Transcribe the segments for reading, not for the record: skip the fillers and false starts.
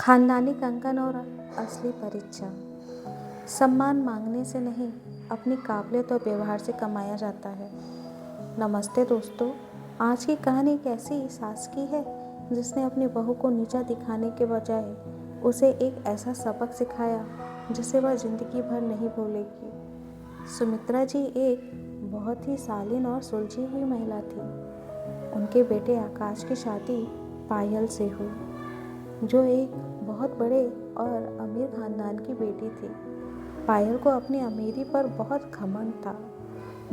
खानदानी कंगन और असली परिचय। सम्मान मांगने से नहीं, अपनी काबिलियत और व्यवहार से कमाया जाता है। नमस्ते दोस्तों, आज की कहानी एक ऐसी सास की है जिसने अपनी बहू को नीचा दिखाने के बजाय उसे एक ऐसा सबक सिखाया जिसे वह जिंदगी भर नहीं भूलेगी। सुमित्रा जी एक बहुत ही शालीन और सुलझी हुई महिला थी। उनके बेटे आकाश की शादी पायल से हुई, जो एक बहुत बड़े और अमीर खानदान की बेटी थी। पायल को अपनी अमीरी पर बहुत घमंड था।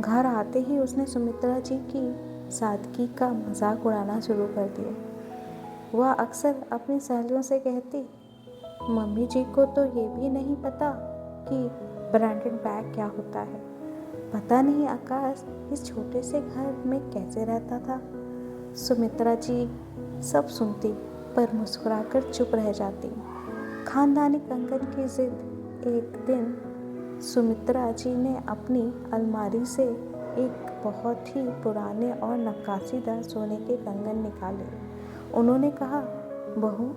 घर आते ही उसने सुमित्रा जी की सादगी का मजाक उड़ाना शुरू कर दिया। वह अक्सर अपनी सहेलियों से कहती, मम्मी जी को तो ये भी नहीं पता कि ब्रांडेड बैग क्या होता है। पता नहीं आकाश इस छोटे से घर में कैसे रहता था। सुमित्रा जी सब सुनती पर मुस्कुराकर चुप रह जाती। खानदानी कंगन की जिद। एक दिन सुमित्रा जी ने अपनी अलमारी से एक बहुत ही पुराने और नक्काशीदार सोने के कंगन निकाले। उन्होंने कहा, बहू,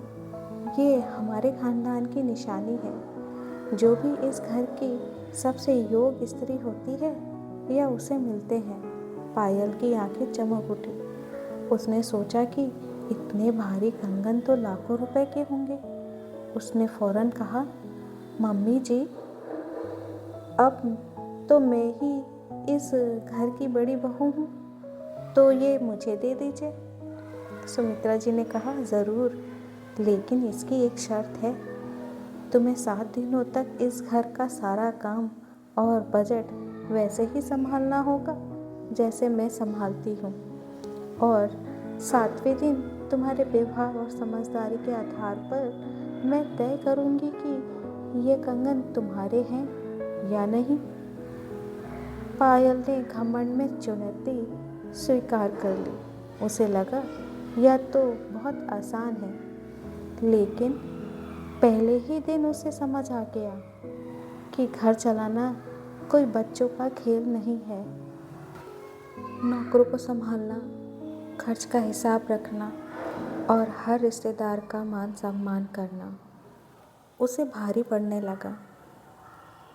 ये हमारे खानदान की निशानी है। जो भी इस घर की सबसे योग्य स्त्री होती है या उसे मिलते हैं। पायल की आंखें चमक उठी। उसने सोचा कि इतने भारी कंगन तो लाखों रुपए के होंगे। उसने फौरन कहा, मम्मी जी, अब तो मैं ही इस घर की बड़ी बहू हूँ, तो ये मुझे दे दीजिए। सुमित्रा जी ने कहा, ज़रूर, लेकिन इसकी एक शर्त है। तुम्हें 7 दिनों तक इस घर का सारा काम और बजट वैसे ही संभालना होगा जैसे मैं संभालती हूँ, और 7वें दिन तुम्हारे व्यवहार और समझदारी के आधार पर मैं तय करूँगी कि ये कंगन तुम्हारे हैं या नहीं। पायल ने घमंड में चुनौती स्वीकार कर ली। उसे लगा यह तो बहुत आसान है, लेकिन पहले ही दिन उसे समझ आ गया कि घर चलाना कोई बच्चों का खेल नहीं है। नौकरों को संभालना, खर्च का हिसाब रखना और हर रिश्तेदार का मान सम्मान करना उसे भारी पड़ने लगा।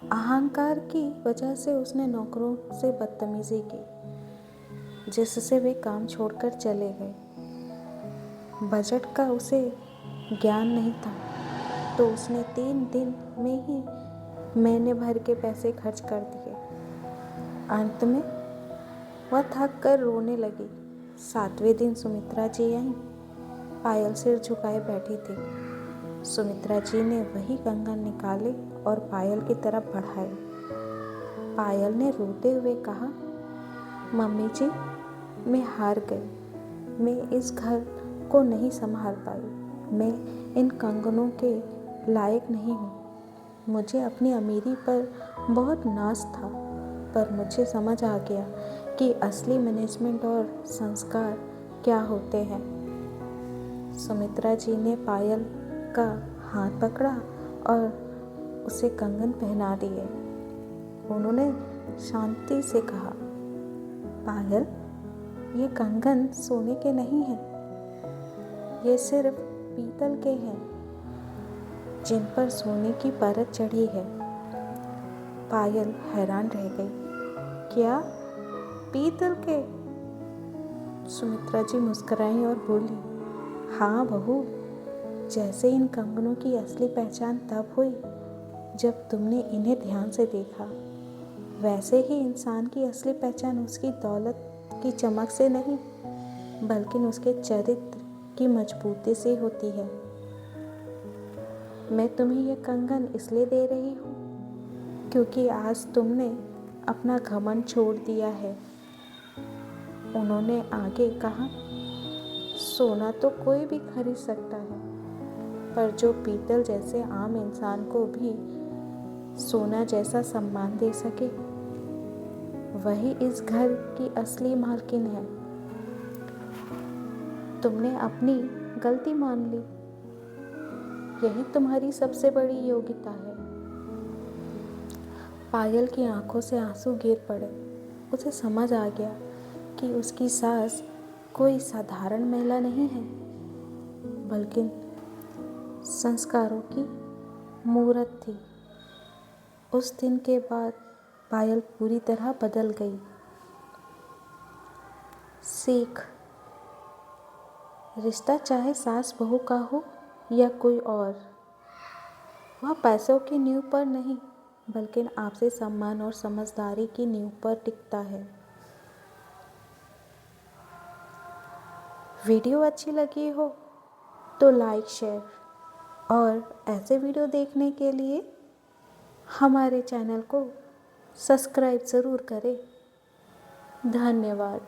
अहंकार की वजह से उसने नौकरों से बदतमीजी की, जिससे वे काम छोड़कर चले गए। बजट का उसे ज्ञान नहीं था, तो उसने 3 दिन में ही महीने भर के पैसे खर्च कर दिए। अंत में वह थक कर रोने लगी। 7वें दिन सुमित्रा जी आई। पायल सिर झुकाए बैठी थी। सुमित्रा जी ने वही कंगन निकाले और पायल की तरफ बढ़ाए। पायल ने रोते हुए कहा, मम्मी जी, मैं हार गई। मैं इस घर को नहीं संभाल पाई। मैं इन कंगनों के लायक नहीं हूँ। मुझे अपनी अमीरी पर बहुत नाज था, पर मुझे समझ आ गया कि असली मैनेजमेंट और संस्कार क्या होते हैं। सुमित्रा जी ने पायल का हाथ पकड़ा और उसे कंगन पहना दिए। उन्होंने शांति से कहा, पायल, ये कंगन सोने के नहीं हैं। ये सिर्फ पीतल के हैं, जिन पर सोने की परत चढ़ी है। पायल हैरान रह गई। क्या? पीतल के? सुमित्रा जी मुस्कुराई और बोली, हाँ बहू, जैसे इन कंगनों की असली पहचान तब हुई जब तुमने इन्हें ध्यान से देखा, वैसे ही इंसान की असली पहचान उसकी दौलत की चमक से नहीं, बल्कि उसके चरित्र की मजबूती से होती है। मैं तुम्हें यह कंगन इसलिए दे रही हूँ क्योंकि आज तुमने अपना घमंड छोड़ दिया है। उन्होंने आगे कहा, सोना तो कोई भी खरीद सकता है, पर जो पीतल जैसे आम इंसान को भी सोना जैसा सम्मान दे सके, वही इस घर की असली मालकिन है। तुमने अपनी गलती मान ली। यही तुम्हारी सबसे बड़ी योग्यता है। पायल की आंखों से आंसू गिर पड़े। उसे समझ आ गया कि उसकी सास कोई साधारण महिला नहीं है, बल्कि संस्कारों की मूरत थी। उस दिन के बाद पायल पूरी तरह बदल गई। सीख, रिश्ता चाहे सास बहू का हो या कोई और, वह पैसों की नींव पर नहीं बल्कि आपसी सम्मान और समझदारी की नींव पर टिकता है। वीडियो अच्छी लगी हो तो लाइक शेयर और ऐसे वीडियो देखने के लिए हमारे चैनल को सब्सक्राइब ज़रूर करें। धन्यवाद।